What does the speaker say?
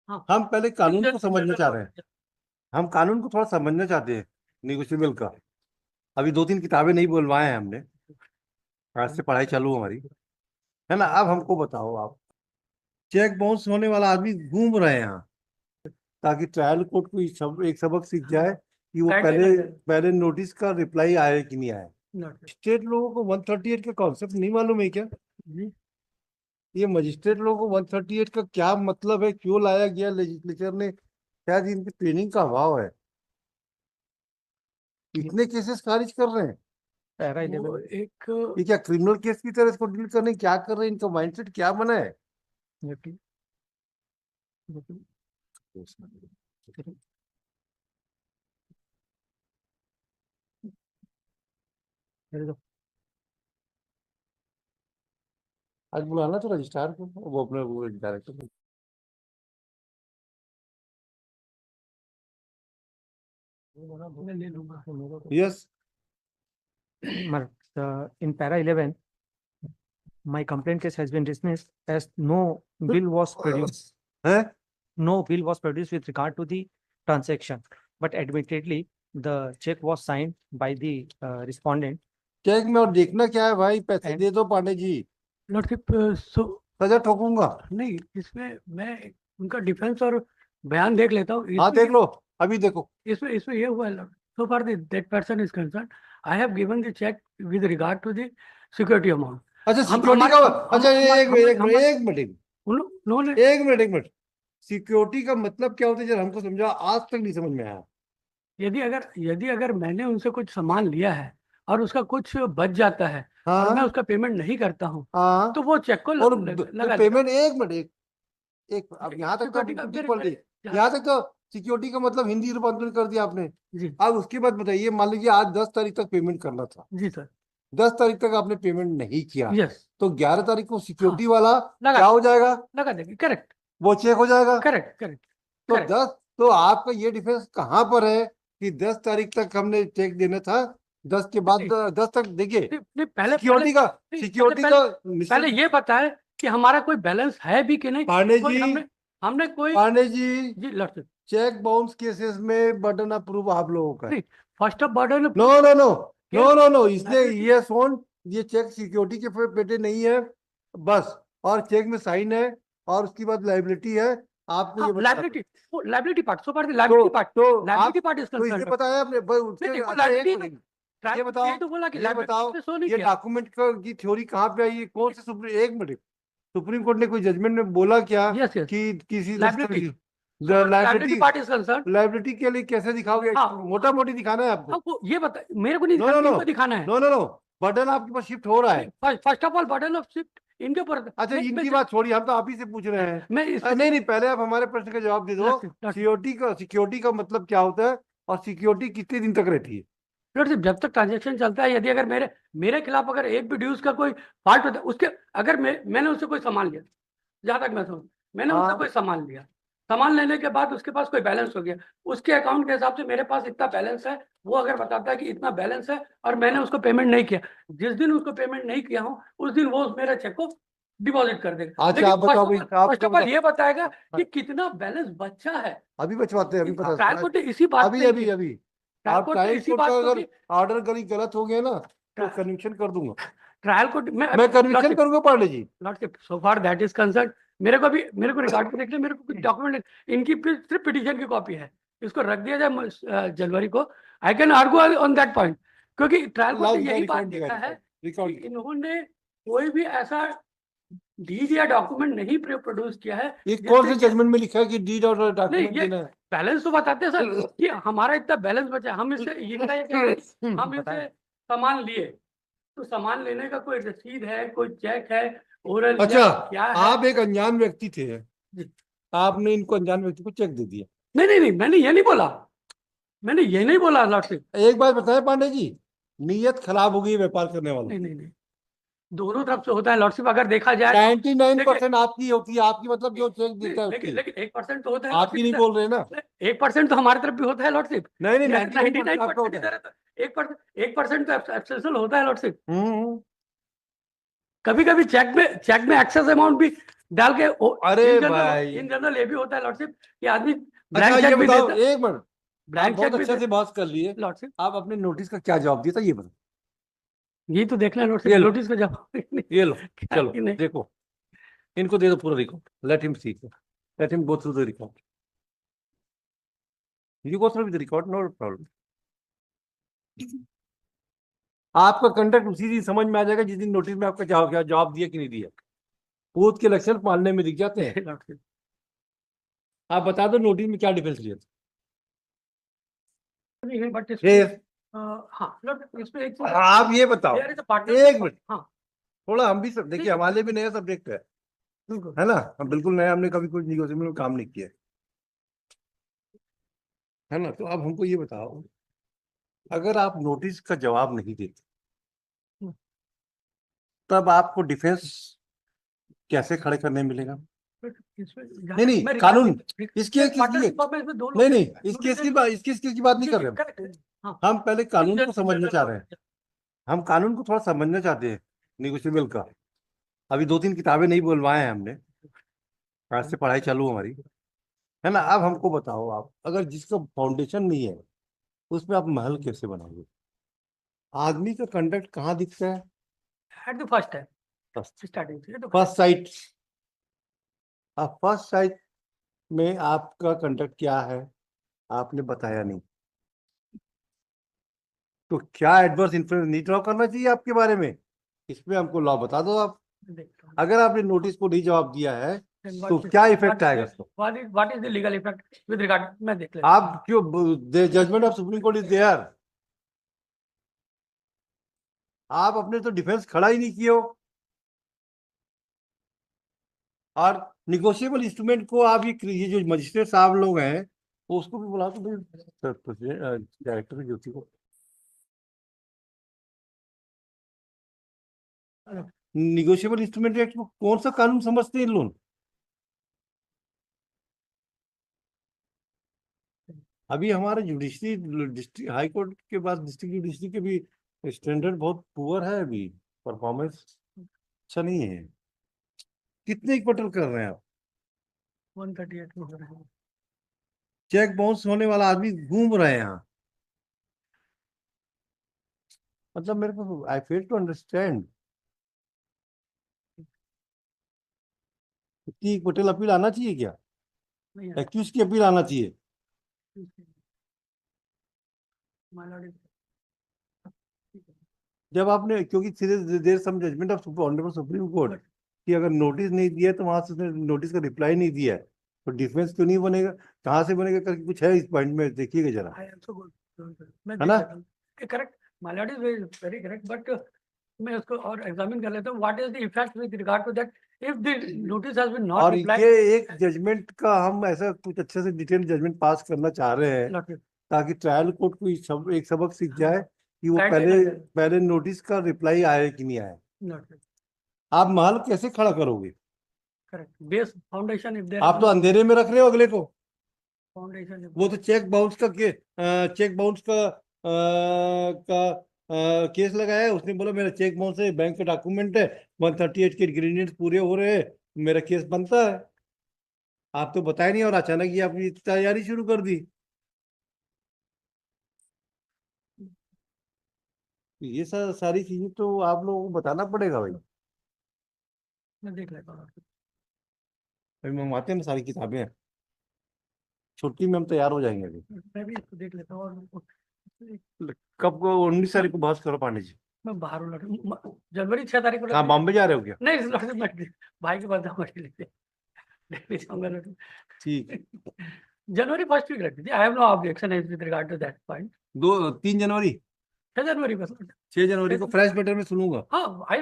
हाँ। हम पहले कानून को समझना चाह रहे हैं, हम कानून को थोड़ा समझना चाहते हैं निगोशिएबल का। अभी 2-3 किताबें नहीं बोलवाए हैं हमने, आज से पढ़ाई चालू हमारी, है ना। अब हमको बताओ आप, चेक बाउंस होने वाला आदमी घूम रहे हैं यहाँ, ताकि ट्रायल कोर्ट को एक सबक सीख जाए कि वो पहले पहले नोटिस का रिप्लाई आया कि नहीं आया। स्टेट लोगों को 138 का कॉन्सेप्ट नहीं मालूम है क्या? ये मजिस्ट्रेट लोगों को 138 का क्या मतलब है, क्यों लाया गया लेजिस्लेचर ने, शायद इनकी ट्रेनिंग का अभाव है, इतने केसेस खारिज कर रहे हैं। ये क्या क्रिमिनल केस की तरह इसको डील करने क्या कर रहे हैं, इनका माइंडसेट क्या बना है? आज बुलाना तो रजिस्ट्रार को, वो अपने वो डायरेक्टर को। Yes, In para 11, my complaint case has been dismissed as no bill was produced. है No bill was produced with regard to the transaction, but admittedly the check was signed by the respondent. Cheque में और देखना क्या है भाई, पैसे And- दे दो Pandey ji, lordship सजा ठोकूंगा। नहीं, इसमें मैं उनका डिफेंस और बयान देख लेता हूँ। हाँ देख लो, अभी देखो। इसमें इसमें ये हुआ है, so far that person is concerned, I have given the check with regard to the security amount. अच्छा हम- सिक्योरिटी का, हमारे- अच्छा एक हम- मिनट हम- एक मिनट उन्होंने एक मिनट सिक्योरिटी का मतलब क्या होता है जरा हमको समझा, आज तक नहीं समझ में आया। यदि अगर मैंने उनसे कुछ सामान लिया है और उसका कुछ बच जाता है और मैं हाँ उसका पेमेंट नहीं करता हूँ, हाँ, तो वो चेक को और लगा पेमेंट, एक मिनट एक अब यहाँ तक तो Security का ठीक पढ़ ली, यहाँ तक तो सिक्योरिटी का मतलब हिंदी रूपांतरण कर दिया आपने। जी अब उसके बाद बताइए, मान लीजिए आज 10 तारीख तक पेमेंट करना था, जी सर, 10 तारीख तक आपने पेमेंट नहीं किया, यस, तो 11 तारीख को सिक्योरिटी वाला लगा क्या हो जाएगा, लगा देंगे, करेक्ट वो चेक हो जाएगा। Correct correct. तो correct. 10, तो आपका ये डिफेंस कहाँ पर है कि 10 तारीख तक हमने चेक देना था, 10 के बाद 10 तक देखिए। नहीं, पहले सिक्योरिटी का पहले ये बताए कि हमारा कोई बैलेंस है भी कि नहीं। पांडे कोई जी, हमने कोई पांडे जी, जी लॉर्डशिप, चेक बाउंस केसेस में बर्डन ऑफ प्रूफ आप लोगों का है। नहीं, first of burden no no no क्या? नो नो नो, इसने ये सोन, ये चेक सिक्योरिटी के पेटे नहीं है बस, और चेक में साइन है, और उसके बाद लाइबिलिटी है आपको। ये liability part, so far the liability part, liability part is तो इसे कंसर्न्ड। बताया आपने उसके। नहीं, अच्छा, एक liability मिनट, ये बताओ, तो बोला कि ये बताओ, liability से सो नहीं ये किया। डॉक्यूमेंट की थ्योरी कहाँ पे आई है, कौन से एक मिनट, सुप्रीम कोर्ट ने कोई जजमेंट में बोला क्या Yes, yes. कि किसी Liability. Liability part is concerned. Liability के लिए कैसे दिखाओगे? हाँ। मोटा मोटी दिखाना है आपको। आपको ये बता, मेरे को नहीं नो दिखाना, नो इनको दिखाना है। नो नो नो, बर्डन आपके पास शिफ्ट हो रहा है। First of all burden of shift इनके ऊपर। अच्छा इनकी बात छोड़िए, हम तो आप ही से पूछ रहे हैं। मैं नहीं, पहले आप हमारे प्रश्न का जवाब दे दो। सिक्योरिटी का मतलब क्या होता है, और सिक्योरिटी कितने दिन तक रहती है? लॉर्डशिप, जब तक ट्रांजेक्शन चलता है, यदि अगर मेरे खिलाफ अगर एक भी ड्यूज का कोई फॉल्ट होता है, उसके अगर मैंने उससे कोई सामान लिया, जहां तक मैं समझ, मैंने हाँ। उससे कोई सामान लिया, सामान लेने के बाद उसके पास कोई बैलेंस हो गया, उसके अकाउंट के हिसाब से मेरे पास इतना बैलेंस है, वो अगर बताता है कि इतना बैलेंस है और मैंने उसको पेमेंट नहीं किया, जिस दिन उसको पेमेंट नहीं किया हूँ उस दिन वो मेरे चेक को डिपॉजिट कर देगा। अच्छा आप बताओ भाई, फर्स्ट ऑफ ऑल ये बताएगा कि कितना बैलेंस बचा है। अभी बचवाते हैं, अभी पता ट्रायल कोर्ट ने इसी बात अभी पे अभी अभी ट्रायल आप कोर्ट ने ट्रायल इसी कोर्ट बात का को अगर ऑर्डर कहीं गलत हो गया ना तो कन्विक्शन कर दूंगा। ट्रायल कोर्ट मैं कन्विक्शन करूंगा Pandey ji. Lordship, so far that is concern, मेरे को रिकॉर्ड पे देखने, मेरे को कुछ डॉक्यूमेंट, इनकी सिर्फ पिटीशन की कॉपी है, इसको रख दिया जाए जनवरी को, I can argue on that point, क्योंकि ट्रायल कोर्ट ने यही बात देखा है कि इन्होंने कोई भी ऐसा डीड या डॉक्यूमेंट नहीं प्रोड्यूस किया है। ये कौन से जजमेंट में लिखा है कि डीड और डॉक्यूमेंट ये देना है? बैलेंस तो बताते हैं सर कि हमारा इतना बैलेंस बचा है, हम इससे हम इससे सामान लिए, तो सामान लेने का कोई रसीद है, कोई चेक है, ओरल अच्छा, क्या है? आप एक अनजान व्यक्ति थे, आपने इनको अनजान व्यक्ति को चेक दे दिया। नहीं, मैंने ये नहीं बोला लॉर्डशिप। एक बात बताएं पांडे जी, नियत खराब हो गई व्यापार करने वालों। नहीं, दोनों तरफ से होता है लॉर्डशिप, अगर देखा जाए 99% आपकी होती है, आपकी मतलब जो चेक देता है उसकी। लेकिन 1% तो होता है, आपकी नहीं बोल रहे ना। 1% तो हमारी तरफ भी होता है लॉर्डशिप। नहीं 99% 1% तो एक्सेसल होता है लॉर्डशिप। कभी कभी चेक में एक्सेस अमाउंट भी डाल के अरे इन जनरल भाई। इन जनरल ये भी होता है लॉर्डशिप कि आदमी अच्छा ब्लैंक ये चेक भी बताओ, देता एक मिनट, आप ब्लैंक बहुत चेक भी अच्छे से बात कर लिए, लॉर्डशिप आप अपने नोटिस का क्या जवाब दिया था ये बताओ। यही तो देखना है लॉर्डशिप ये लो। नोटिस का जवाब ये लो, क्या चलो कि नहीं। देखो, इनको दे दो पूरा record, let him see, let him go through the record, you go through the record, no problem. आपका कंडक्ट उसी दिन समझ में आ जाएगा जिस दिन नोटिस में आपका जवाब दिया कि नहीं दिया। पूछ के लक्षण पालने में दिख जाते हैं। लॉर्डशिप आप बता दो नोटिस में क्या डिफेंस लिया था। नहीं है बट Yes, हाँ लॉर्डशिप इसमें एक चीज आप ये बताओ, there is a partner- एक मिनट, हाँ थोड़ा हम भी सब देखिए, ठीक है। हमारे लिए भी नया सब्जेक्ट बिल्कुल है ना, हम बिल्कुल नया, हमने कभी कुछ निगोशिएशन में काम नहीं किया है ना। तो अब हमको ये बताओ, अगर आप नोटिस का जवाब नहीं देते तब आपको डिफेंस कैसे खड़े करने मिलेगा? नहीं नहीं, कानून इस केस की नहीं नहीं, इस केस की बात नहीं कर रहे हम पहले कानून को समझना चाह रहे हैं, हम कानून को थोड़ा समझना चाहते हैं निगोशिएबल का। अभी 2-3 किताबें नहीं बुलवाए हैं हमने, आज से पढ़ाई चालू हमारी, है ना। अब हमको बताओ, आप अगर जिसका फाउंडेशन नहीं है उस पर आप महल कैसे बनाओगे? आदमी का कंडक्ट कहाँ दिखता है? एट द फर्स्ट है फर्स्ट स्टार्टिंग साइट। अब फर्स्ट साइट में आपका कंडक्ट क्या है आपने बताया नहीं, तो क्या एडवर्स इन्फ्लुएंस नहीं ड्रॉ करना चाहिए आपके बारे में? इसमें हमको लॉ बता दो आप। अगर आपने नोटिस को नहीं जवाब दिया है तो क्या इफेक्ट आएगा इसको? What is the legal effect with regard मैं देख लेता आप क्यों, judgment of Supreme Court is there, आप अपने तो डिफेंस खड़ा ही नहीं किए हो, और निगोशिएबल इंस्ट्रूमेंट को आप ये जो मजिस्ट्रेट साहब लोग हैं वो उसको भी बुला दो डायरेक्टर ज्योति को। निगोशिएबल इंस्ट्रूमेंट एक्ट को कौन सा कानून समझते हैं लोग? अभी हमारे जुडिशरी डिस्ट्रिक्ट हाई कोर्ट के बाद डिस्ट्रिक्ट जुडिशरी के भी स्टैंडर्ड बहुत पुअर है, अभी परफॉर्मेंस अच्छा नहीं है। कितने इक्वटल कर रहे हैं आप? 138 में हो रहा है चेक बाउंस होने वाला आदमी घूम रहे हैं यहाँ, मतलब मेरे को आई फेल टू अंडरस्टैंड। इतनी इक्वटल अपील आना चाहिए क्या? नहीं एक्यूज की अपील आना चाहिए। जब आपने, क्योंकि there some judgment of honourable Supreme Court कि अगर नोटिस नहीं दिया तो वहां से उसने नोटिस का रिप्लाई नहीं दिया है तो डिफेंस क्यों नहीं बनेगा, कहाँ से बनेगा करके कुछ है इस पॉइंट में, देखिएगा जरा, मैं है ना? Correct milord is very correct but मैं उसको और एग्जामिन कर लेता हूँ what is the effect with regard to that if the notice has been not और रिप्लाइड ये एक जजमेंट का हम ऐसा कुछ अच्छे से डिटेल जजमेंट पास करना चाह रहे हैं ताकि ट्रायल कोर्ट को एक सबक सीख जाए कि वो पहले नोटिस का रिप्लाई आया कि नहीं आया। आप महल कैसे खड़ा करोगे? Correct base foundation if there आप तो अंधेरे में रख रहे हो अगले को। फाउंडेशन वो तो चेक बाउंस का केस लगाया है, उसने बोला मेरा चेक बाउंस है, बैंक का डॉक्यूमेंट है, 138 के इंग्रेडिएंट्स पूरे हो रहे हैं, मेरा केस बनता है। आप तो बताए नहीं और अचानक ही आपने तैयारी शुरू कर दी। ये सारी चीजें तो आप लोगों को बताना पड़ेगा भाई। मैं देख लेता हूँ भाई मंगवाते हैं ना, सारी किताबें हैं, छुट्टी में हम तैयार हो जाएंगे अभी। मैं भी इसको देख लेता हूँ और कब को 19 तारीख को बहस करो पांडे जी। मैं बाहर हूँ जनवरी 6 तारीख को कहाँ बॉम्बे जा रहे हो क्या? नहीं मैं भाई के पास जाऊंगा दिल्ली जाऊंगा ठीक, जनवरी फर्स्ट वीक रखी थी I have no objection with regard to that point 3 जनवरी 6 जनवरी को 6 जनवरी को फ्रेश मैटर में सुनूंगा। हाँ आई